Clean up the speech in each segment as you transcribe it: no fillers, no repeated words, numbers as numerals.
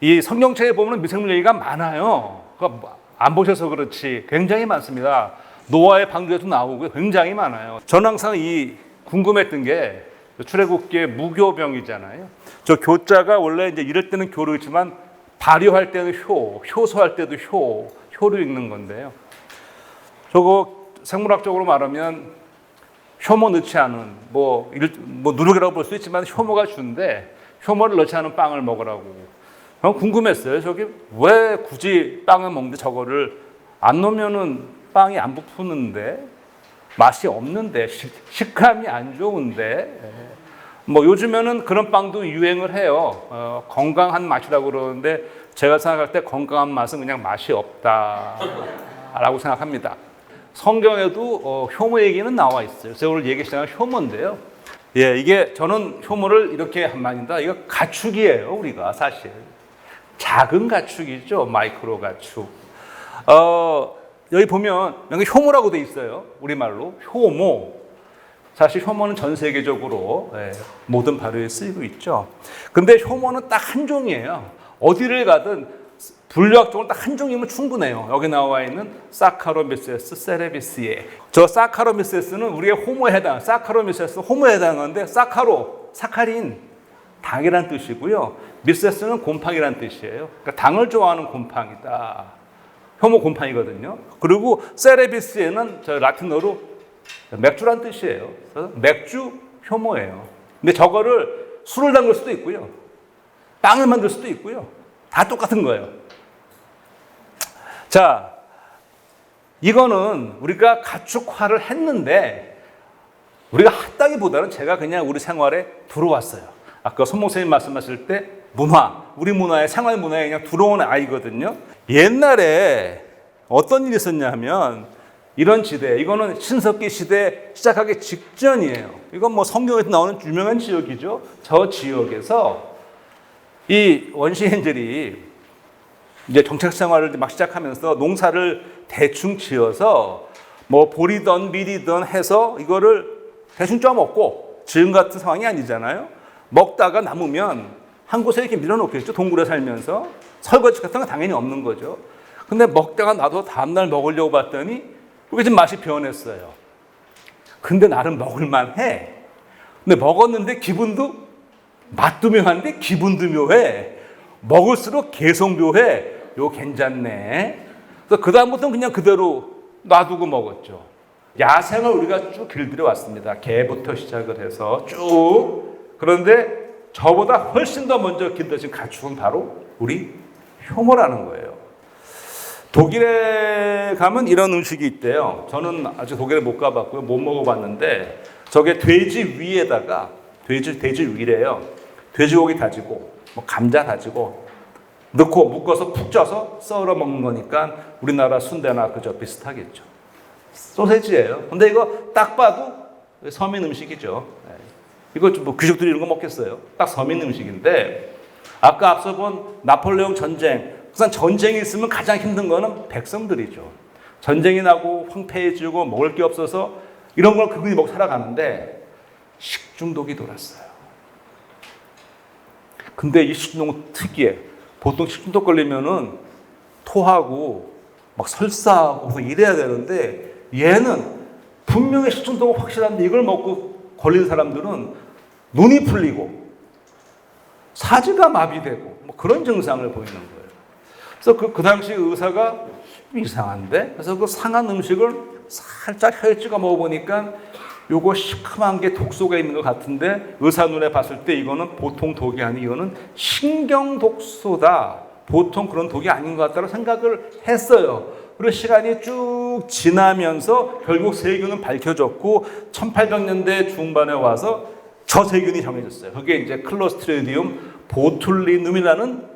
이 성경책에 보면 미생물 얘기가 많아요. 안 보셔서 그렇지 굉장히 많습니다. 노아의 방주에도 나오고 굉장히 많아요. 저는 항상 이 궁금했던 게 출애굽기의 무교병이잖아요. 저 교자가 원래 이제 이럴 때는 교로 있지만 발효할 때는 효소할 때도 효로 읽는 건데요. 저거 생물학적으로 말하면 효모 넣지 않은 뭐 누룩이라고 볼 수 있지만 효모가 준데 효모를 넣지 않은 빵을 먹으라고. 궁금했어요. 저게 왜 굳이 빵을 먹는데 저거를 안 넣으면은 빵이 안 부푸는데 맛이 없는데 식감이 안 좋은데 뭐 요즘에는 그런 빵도 유행을 해요. 건강한 맛이라고 그러는데 제가 생각할 때 건강한 맛은 그냥 맛이 없다라고 생각합니다. 성경에도 효모 얘기는 나와 있어요. 제가 오늘 얘기 시작한 효모인데요. 예, 이게 저는 효모를 이렇게 한마디다. 이거 가축이에요, 우리가 사실. 작은 가축이죠, 마이크로 가축. 여기 보면 여기 효모라고 돼 있어요. 우리말로 효모. 사실 효모는 전 세계적으로 모든 발효에 쓰이고 있죠. 근데 효모는 딱 한 종이에요. 어디를 가든 분류학적으로 딱 한 종이면 충분해요. 여기 나와 있는 사카로미세스 세레비시에. 저 사카로미세스는 우리의 호모에 해당, 사카로미세스 호모에 해당하는데 사카린, 당이란 뜻이고요. 미세스는 곰팡이란 뜻이에요. 그러니까 당을 좋아하는 곰팡이다. 효모 곰팡이거든요. 그리고 세레비스에는 저 라틴어로 맥주란 뜻이에요. 그래서 맥주 효모예요. 근데 저거를 술을 담글 수도 있고요. 빵을 만들 수도 있고요. 다 똑같은 거예요. 자, 이거는 우리가 가축화를 했는데 우리가 했다기보다는 제가 그냥 우리 생활에 들어왔어요. 아까 손 목사님 말씀하실 때 우리 문화에 생활 문화에 그냥 들어온 아이거든요. 옛날에 어떤 일이 있었냐면 이런 지대, 이거는 신석기 시대 시작하기 직전이에요. 이건 뭐 성경에서 나오는 유명한 지역이죠. 저 지역에서 이 원시인들이 이제 정책 생활을 막 시작하면서 농사를 대충 지어서 뭐 보리던 밀이던 해서 이거를 대충 쪄먹고 지금 같은 상황이 아니잖아요. 먹다가 남으면 한 곳에 이렇게 밀어놓겠죠. 동굴에 살면서. 설거지 같은 건 당연히 없는 거죠. 근데 먹다가 나도 다음날 먹으려고 봤더니 이게 좀 맛이 변했어요. 근데 나름 먹을만 해. 근데 먹었는데 기분도 맛도 묘한데 기분도 묘해. 먹을수록 계속 묘해. 요 괜찮네. 그래서 그다음부터는 그냥 그대로 놔두고 먹었죠. 야생을 우리가 쭉 길들여 왔습니다. 개부터 시작을 해서 쭉. 그런데 저보다 훨씬 더 먼저 길들여진 가축은 바로 우리 효모라는 거예요. 독일에 가면 이런 음식이 있대요. 저는 아직 독일에 못 가봤고요. 못 먹어봤는데 저게 돼지 위에다가 돼지 위래요. 돼지고기 다지고 뭐 감자 다지고 넣고 묶어서 푹 쪄서 썰어 먹는 거니까 우리나라 순대나 그저 비슷하겠죠. 소세지예요. 근데 이거 딱 봐도 서민 음식이죠. 이거 뭐 귀족들이 이런 거 먹겠어요? 딱 서민 음식인데 아까 앞서 본 나폴레옹 전쟁, 우선 전쟁이 있으면 가장 힘든 거는 백성들이죠. 전쟁이 나고 황폐해지고 먹을 게 없어서 이런 걸 그분이 먹고 살아가는데 식중독이 돌았어요. 근데 이 식중독은 특이해. 보통 식중독 걸리면은 토하고 막 설사하고 이래야 되는데 얘는 분명히 식중독은 확실한데 이걸 먹고 걸린 사람들은 눈이 풀리고 사지가 마비되고 뭐 그런 증상을 보이는 거예요. 그래서 그 당시 의사가 이상한데? 그래서 그 상한 음식을 살짝 혀에 찍어 먹어보니까 요거 시큼한 게 독소가 있는 것 같은데 의사 눈에 봤을 때 이거는 보통 독이 아니고 이거는 신경독소다. 보통 그런 독이 아닌 것 같다고 생각을 했어요. 그리고 시간이 쭉 지나면서 결국 세균은 밝혀졌고 1800년대 중반에 와서 저 세균이 정해졌어요. 그게 이제 클로스트리디움 보툴리눔이라는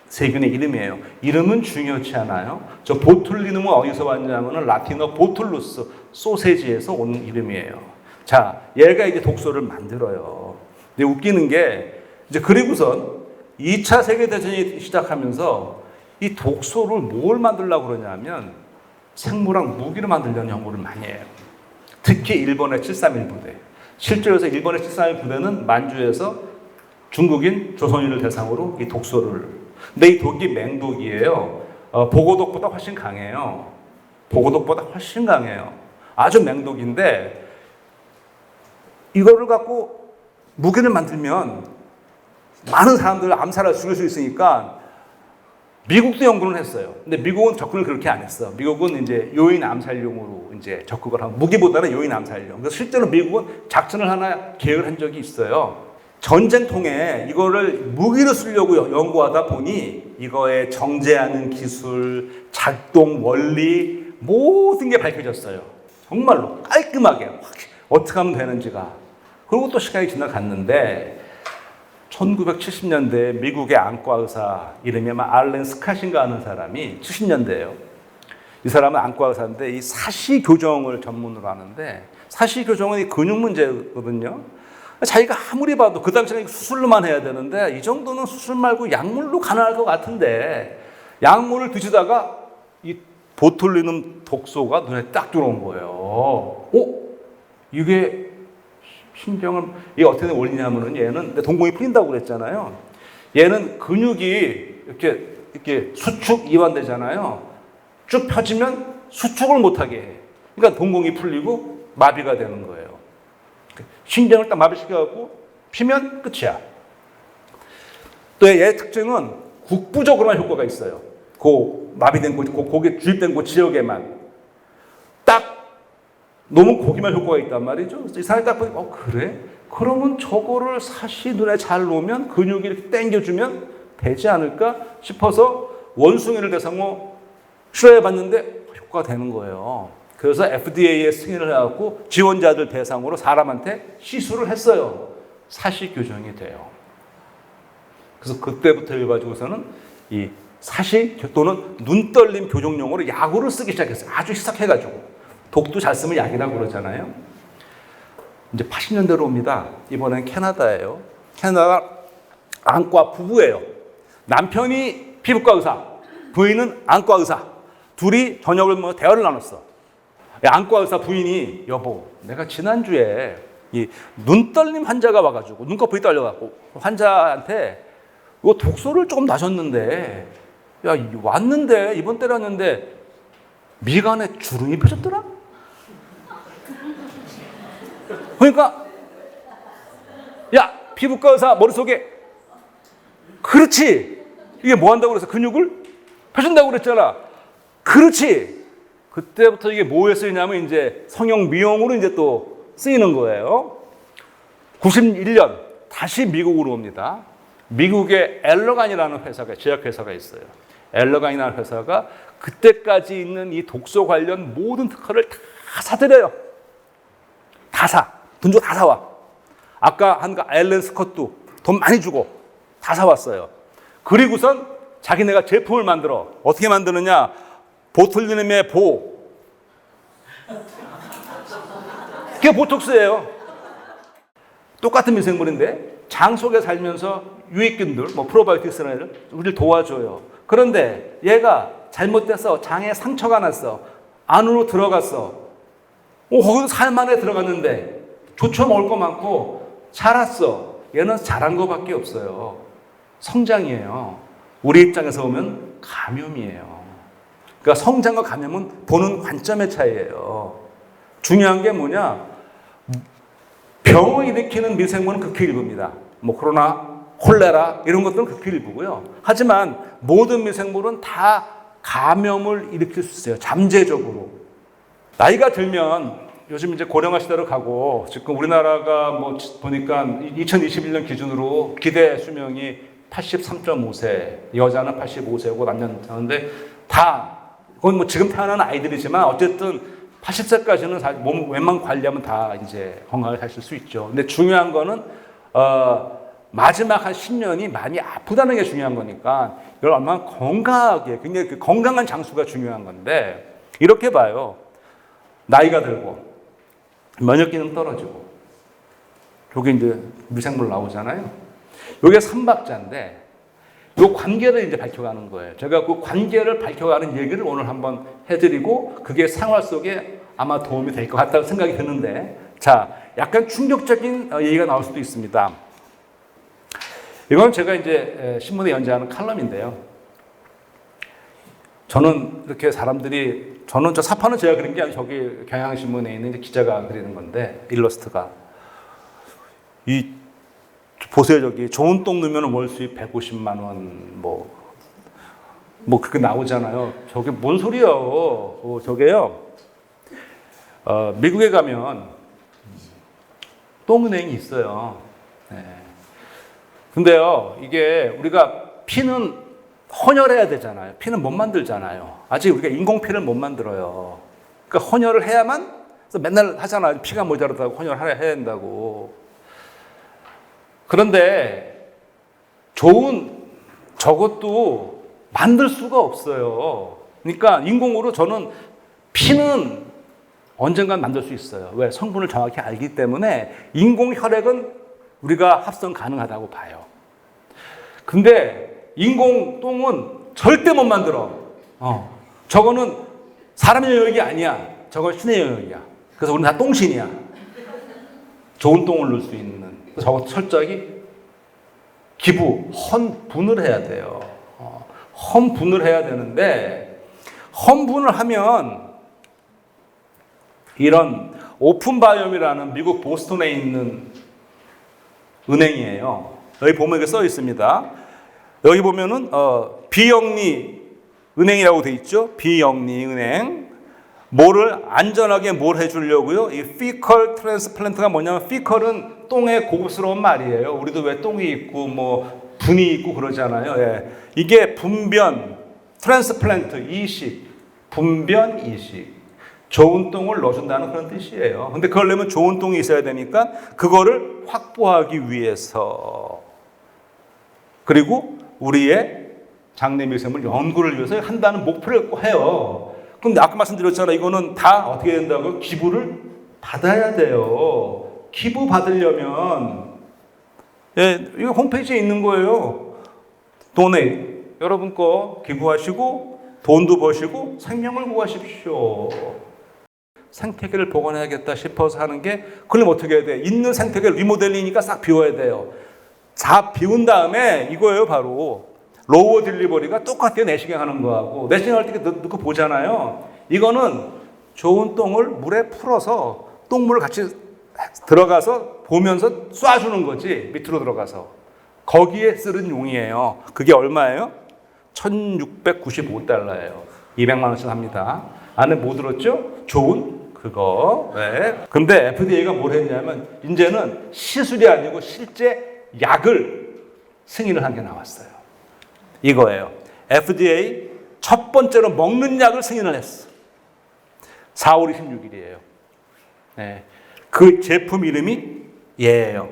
세균의 이름이에요. 이름은 중요치 않아요. 저 보툴리눔은 어디서 왔냐면 라틴어 보툴루스, 소세지에서 온 이름이에요. 자, 얘가 이제 독소를 만들어요. 근데 웃기는 게 이제 그리고선 2차 세계대전이 시작하면서 이 독소를 뭘 만들려고 그러냐면 생물학 무기를 만들려는 연구를 많이 해요. 특히 일본의 731 부대. 실제로 일본의 731 부대는 만주에서 중국인 조선인을 대상으로 이 독소를 근데 이 독이 맹독이에요. 보고독보다 훨씬 강해요. 보고독보다 훨씬 강해요. 아주 맹독인데 이거를 갖고 무기를 만들면 많은 사람들을 암살할 죽일 수 있으니까 미국도 연구를 했어요. 근데 미국은 접근을 그렇게 안 했어. 미국은 이제 요인 암살용으로 이제 적극을 하고 무기보다는 요인 암살용. 그래서 실제로 미국은 작전을 하나 계획을 한 적이 있어요. 전쟁통에 이거를 무기로 쓰려고 연구하다 보니 이거의 정제하는 기술, 작동 원리 모든 게 밝혀졌어요. 정말로 깔끔하게 어떻게 하면 되는지가. 그리고 또 시간이 지나갔는데 1970년대에 미국의 안과 의사 이름이 아마 알렌 스캇인가 하는 사람이 70년대예요. 이 사람은 안과 의사인데 이 사시 교정을 전문으로 하는데 사시 교정은 이 근육 문제거든요. 자기가 아무리 봐도 그 당시에는 수술로만 해야 되는데 이 정도는 수술 말고 약물로 가능할 것 같은데 약물을 드시다가 이 보툴리눔 독소가 눈에 딱 들어온 거예요. 이게 신경을 이게 어떻게 원리냐면은 얘는 동공이 풀린다고 그랬잖아요. 얘는 근육이 이렇게 수축 이완되잖아요. 쭉 펴지면 수축을 못하게 해. 그러니까 동공이 풀리고 마비가 되는 거예요. 신경을 딱 마비시켜갖고 피면 끝이야. 또 얘의 특징은 국부적으로만 효과가 있어요. 그 마비된 거기에 주입된 그 지역에만 딱 너무 거기만 효과가 있단 말이죠. 이 사람이 딱 보니까 그래? 그러면 저거를 사시 눈에 잘 놓으면 근육이 이렇게 당겨주면 되지 않을까 싶어서 원숭이를 대상으로 실험해봤는데 효과가 되는 거예요. 그래서 FDA에 승인을 해갖고 지원자들 대상으로 사람한테 시술을 했어요. 사시 교정이 돼요. 그래서 그때부터 해가지고서는 이 사시 또는 눈떨림 교정용으로 약으로 쓰기 시작했어요. 아주 희석해가지고. 독도 잘 쓰면 약이라고 그러잖아요. 이제 80년대로 옵니다. 이번엔 캐나다예요. 캐나다 안과 부부예요. 남편이 피부과 의사, 부인은 안과 의사. 둘이 저녁을 대화를 나눴어. 안과 의사 부인이 여보, 내가 지난주에 이 눈떨림 환자가 와가지고 눈꺼풀이 떨려갖고 환자한테 이거 독소를 조금 마셨는데 야 왔는데 이번 때렸는데 미간에 주름이 펴졌더라? 그러니까 야 피부과 의사 머릿속에 그렇지 이게 뭐 한다고 그래서 근육을 펴준다고 그랬잖아. 그렇지. 그때부터 이게 뭐에 쓰이냐면 이제 성형 미용으로 이제 또 쓰이는 거예요. 91년 다시 미국으로 옵니다. 미국의 엘러간이라는 회사가 제약회사가 있어요. 엘러간이라는 회사가 그때까지 있는 이 독소 관련 모든 특허를 다 사들여요. 다 사. 돈 주고 다 사와. 아까 한 앨런 스콧도 돈 많이 주고 다 사왔어요. 그리고선 자기네가 제품을 만들어. 어떻게 만드느냐. 보툴리눔의 보. 그게 보톡스예요. 똑같은 미생물인데 장 속에 살면서 유익균들, 프로바이오틱스나 우리를 도와줘요. 그런데 얘가 잘못돼서 장에 상처가 났어. 안으로 들어갔어. 거기서 살만에 들어갔는데 조쳐 먹을 거 많고 자랐어. 얘는 자란 거밖에 없어요. 성장이에요. 우리 입장에서 보면 감염이에요. 그러니까 성장과 감염은 보는 관점의 차이예요. 중요한 게 뭐냐? 병을 일으키는 미생물은 극히 일부입니다. 코로나, 콜레라 이런 것들은 극히 일부고요. 하지만 모든 미생물은 다 감염을 일으킬 수 있어요. 잠재적으로. 나이가 들면 요즘 이제 고령화 시대로 가고 지금 우리나라가 보니까 2021년 기준으로 기대 수명이 83.5세, 여자는 85세고 남자인데 다 그건 지금 태어난 아이들이지만 어쨌든 80세까지는 몸 웬만 관리하면 다 이제 건강하게 사실 수 있죠. 근데 중요한 거는 마지막 한 10년이 많이 아프다는 게 중요한 거니까 이걸 얼마나 건강하게 굉장히 건강한 장수가 중요한 건데 이렇게 봐요. 나이가 들고 면역 기능 떨어지고 여기 이제 미생물 나오잖아요. 이게 삼박자인데 이 관계를 이제 밝혀가는 거예요. 제가 그 관계를 밝혀가는 얘기를 오늘 한번 해드리고 그게 생활 속에 아마 도움이 될 것 같다는 생각이 드는데 자, 약간 충격적인 얘기가 나올 수도 있습니다. 이건 제가 이제 신문에 연재하는 칼럼인데요. 저는 이렇게 사람들이, 저는 저 사파는 제가 그린 게 아니고 저기 경향신문에 있는 이제 기자가 그리는 건데, 일러스트가. 보세요, 저기. 좋은 똥 넣으면 월 수입 150만 원, 그렇게 나오잖아요. 저게 뭔 소리예요? 저게요. 미국에 가면 똥은행이 있어요. 네. 근데요, 이게 우리가 피는 헌혈해야 되잖아요. 피는 못 만들잖아요. 아직 우리가 인공피를 못 만들어요. 그러니까 헌혈을 해야만, 그래서 맨날 하잖아요. 피가 모자라다고 헌혈해야 된다고. 그런데 저것도 만들 수가 없어요. 그러니까 인공으로 저는 피는 언젠간 만들 수 있어요. 왜? 성분을 정확히 알기 때문에 인공 혈액은 우리가 합성 가능하다고 봐요. 근데 인공 똥은 절대 못 만들어. 저거는 사람의 영역이 아니야. 저건 신의 영역이야. 그래서 우리는 다 똥신이야. 좋은 똥을 넣을 수 있는. 저거 철저하게 헌분을 해야 돼요. 헌분을 해야 되는데, 헌분을 하면 이런 오픈바이옴이라는 미국 보스턴에 있는 은행이에요. 여기 보면 이게 써 있습니다. 여기 보면은 비영리 은행이라고 돼 있죠. 비영리 은행. 뭐를 안전하게 뭘 해주려고요? 이 피컬 트랜스플란트가 뭐냐면, 피컬은 똥의 고급스러운 말이에요. 우리도 왜 똥이 있고 분이 있고 그러잖아요. 예. 이게 분변 트랜스플란트 이식, 분변 이식. 좋은 똥을 넣어준다는 그런 뜻이에요. 근데 그걸 내면 좋은 똥이 있어야 되니까 그거를 확보하기 위해서, 그리고 우리의 장내 미생물 연구를 위해서 한다는 목표를 해요. 근데 아까 말씀드렸잖아요. 이거는 다 어떻게 된다고요? 기부를 받아야 돼요. 기부 받으려면, 이거 홈페이지에 있는 거예요. 돈에 여러분 거 기부하시고 돈도 버시고 생명을 구하십시오. 생태계를 복원해야겠다 싶어서 하는 게, 그럼 어떻게 해야 돼? 있는 생태계 리모델링이니까 싹 비워야 돼요. 다 비운 다음에 이거예요, 바로. 로우 딜리버리가 똑같아요, 내시경 하는 거하고. 내시경 할 때 넣고 보잖아요. 이거는 좋은 똥을 물에 풀어서 똥물을 같이 들어가서 보면서 쏴주는 거지, 밑으로 들어가서. 거기에 쓰는 용이에요. 그게 얼마예요? $1,695예요. 200만 원씩 합니다. 안에 뭐 들었죠? 좋은 그거. 네. 근데 FDA가 뭘 했냐면, 이제는 시술이 아니고 실제 약을 승인을 한 게 나왔어요. 이거예요. FDA 첫 번째로 먹는 약을 승인을 했어. 4월 26일이에요. 네. 그 제품 이름이 얘예요.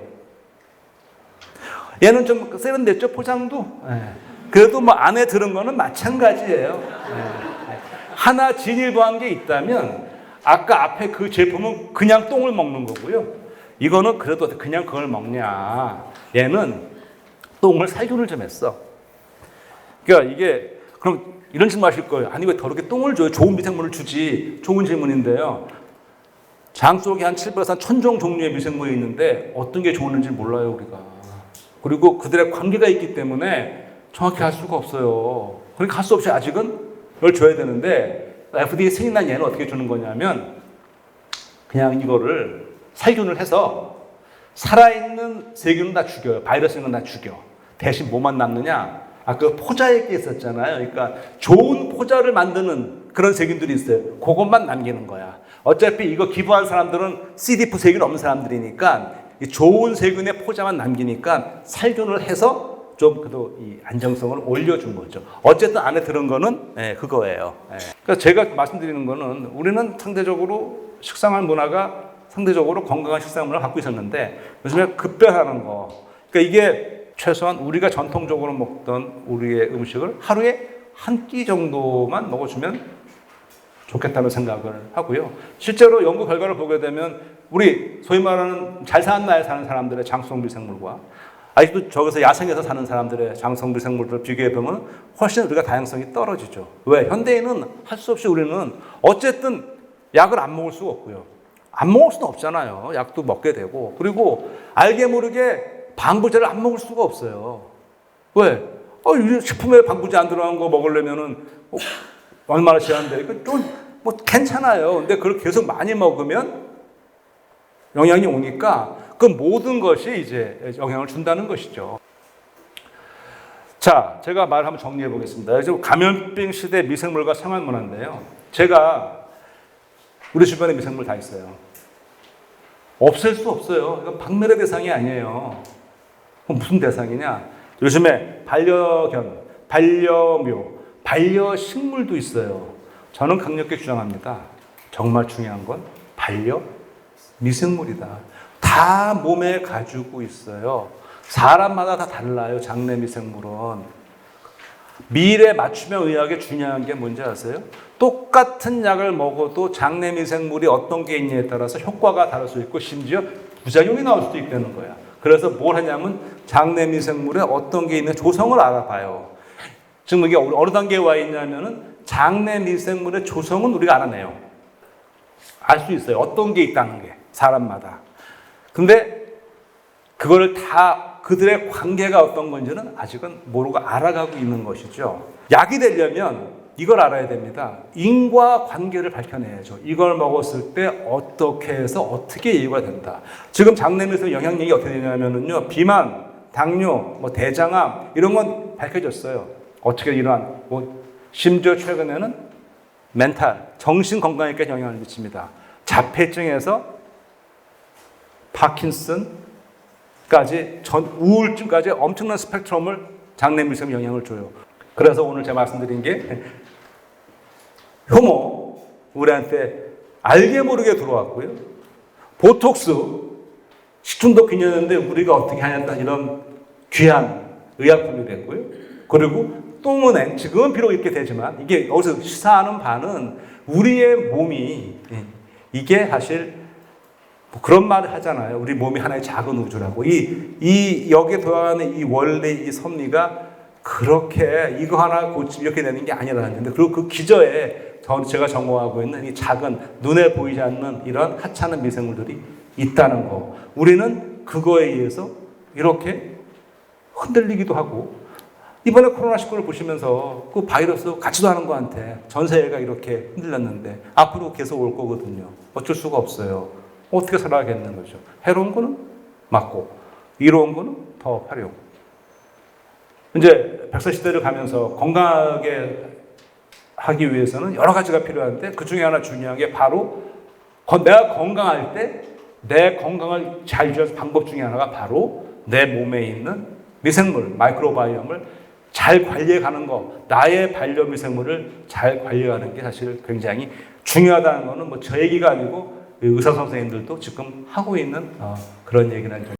얘는 좀 세련됐죠, 포장도. 네. 그래도 안에 들은 거는 마찬가지예요. 네. 하나 진일보한 게 있다면, 아까 앞에 그 제품은 그냥 똥을 먹는 거고요. 이거는 그래도 그냥 그걸 먹냐. 얘는 똥을 살균을 좀 했어. 그러니까 이게, 그럼 이런 질문 하실 거예요. 아니, 왜 더럽게 똥을 줘요? 좋은 미생물을 주지. 좋은 질문인데요. 장 속에 한 700에서 1000종 종류의 미생물이 있는데 어떤 게 좋은지 몰라요, 우리가. 그리고 그들의 관계가 있기 때문에 정확히 알 수가 없어요. 그러니까 할 수 없이 아직은 이걸 줘야 되는데, FDA 승인한 얘는 어떻게 주는 거냐면, 그냥 이거를 살균을 해서 살아있는 세균은 다 죽여요. 바이러스는 다 죽여. 대신 뭐만 남느냐? 아까 포자 얘기했었잖아요. 그러니까 좋은 포자를 만드는 그런 세균들이 있어요. 그것만 남기는 거야. 어차피 이거 기부한 사람들은 CD4 세균 없는 사람들이니까 좋은 세균의 포자만 남기니까 살균을 해서 좀 그래도 이 안정성을 올려준 거죠. 어쨌든 안에 들은 거는 그거예요. 그러니까 제가 말씀드리는 거는, 우리는 상대적으로 식생활 문화가 상대적으로 건강한 식생활 문화를 갖고 있었는데 요즘에 급변하는 거. 그러니까 이게 최소한 우리가 전통적으로 먹던 우리의 음식을 하루에 한 끼 정도만 먹어주면 좋겠다는 생각을 하고요. 실제로 연구 결과를 보게 되면 우리 소위 말하는 잘 사는 나라에 사는 사람들의 장수성 미생물과 아직도 저기서 야생에서 사는 사람들의 장수성 미생물들을 비교해 보면 훨씬 우리가 다양성이 떨어지죠. 왜? 현대인은 할 수 없이 우리는 어쨌든 약을 안 먹을 수가 없고요. 안 먹을 수는 없잖아요. 약도 먹게 되고. 그리고 알게 모르게 방부제를 안 먹을 수가 없어요. 왜? 이 식품에 방부제 안 들어간 거 먹으려면은 얼마나 제한돼? 이거 좀 뭐 괜찮아요. 근데 그걸 계속 많이 먹으면 영향이 오니까 그 모든 것이 이제 영향을 준다는 것이죠. 자, 제가 말을 한번 정리해 보겠습니다. 지금 감염병 시대 미생물과 생활문화인데요. 제가 우리 주변에 미생물 다 있어요. 없앨 수 없어요. 이건 박멸의 대상이 아니에요. 그럼 무슨 대상이냐? 요즘에 반려견, 반려묘, 반려식물도 있어요. 저는 강력히 주장합니다. 정말 중요한 건 반려 미생물이다. 다 몸에 가지고 있어요. 사람마다 다 달라요. 장내 미생물은. 미래 맞춤형 의학의 중요한 게 뭔지 아세요? 똑같은 약을 먹어도 장내 미생물이 어떤 게 있냐에 따라서 효과가 다를 수 있고 심지어 부작용이 나올 수도 있다는 거야. 그래서 뭘 하냐면 장내 미생물에 어떤 게 있는 조성을 알아봐요. 지금 이게 어느 단계에 와 있냐면은 장내 미생물의 조성은 우리가 알아내요. 알 수 있어요. 어떤 게 있다는 게 사람마다. 근데 그거를 다 그들의 관계가 어떤 건지는 아직은 모르고 알아가고 있는 것이죠. 약이 되려면 이걸 알아야 됩니다. 인과 관계를 밝혀내야죠. 이걸 먹었을 때 어떻게 해서 어떻게 이유가 된다. 지금 장내미에서 영향력이 어떻게 되냐면요. 비만, 당뇨, 대장암 이런 건 밝혀졌어요. 어떻게 이러한 심지어 최근에는 멘탈, 정신 건강에까지 영향을 미칩니다. 자폐증에서 파킨슨까지 우울증까지 엄청난 스펙트럼을 장내 미생물이 영향을 줘요. 그래서 오늘 제가 말씀드린 게 효모 우리한테 알게 모르게 들어왔고요. 보톡스 식중독 기념인데 우리가 어떻게 하냐는 이런 귀한 의약품이 됐고요. 그리고 똥은행 지금은 비록 이렇게 되지만 이게 여기서 시사하는 바는 우리의 몸이 이게 사실 그런 말을 하잖아요. 우리 몸이 하나의 작은 우주라고. 여기에 들어가는 이 원래 이 섭리가 그렇게 이거 하나 고치면 이렇게 되는 게 아니라는 건데, 그리고 그 기저에 제가 전공하고 있는 이 작은 눈에 보이지 않는 이런 하찮은 미생물들이 있다는 거. 우리는 그거에 의해서 이렇게 흔들리기도 하고, 이번에 코로나19를 보시면서 그 바이러스 같이도 하는 거한테 전 세계가 이렇게 흔들렸는데 앞으로 계속 올 거거든요. 어쩔 수가 없어요. 어떻게 살아가겠는 거죠. 해로운 거는 맞고 이로운 거는 더 하려고. 이제 100세 시대를 가면서 건강하게 하기 위해서는 여러 가지가 필요한데 그 중에 하나 중요한 게 바로 내가 건강할 때 내 건강을 잘 유지하는 방법 중에 하나가 바로 내 몸에 있는 미생물, 마이크로바이옴을 잘 관리해가는 거, 나의 반려미생물을 잘 관리하는 게 사실 굉장히 중요하다는 거는 저 얘기가 아니고 의사 선생님들도 지금 하고 있는 그런 얘기라는 점을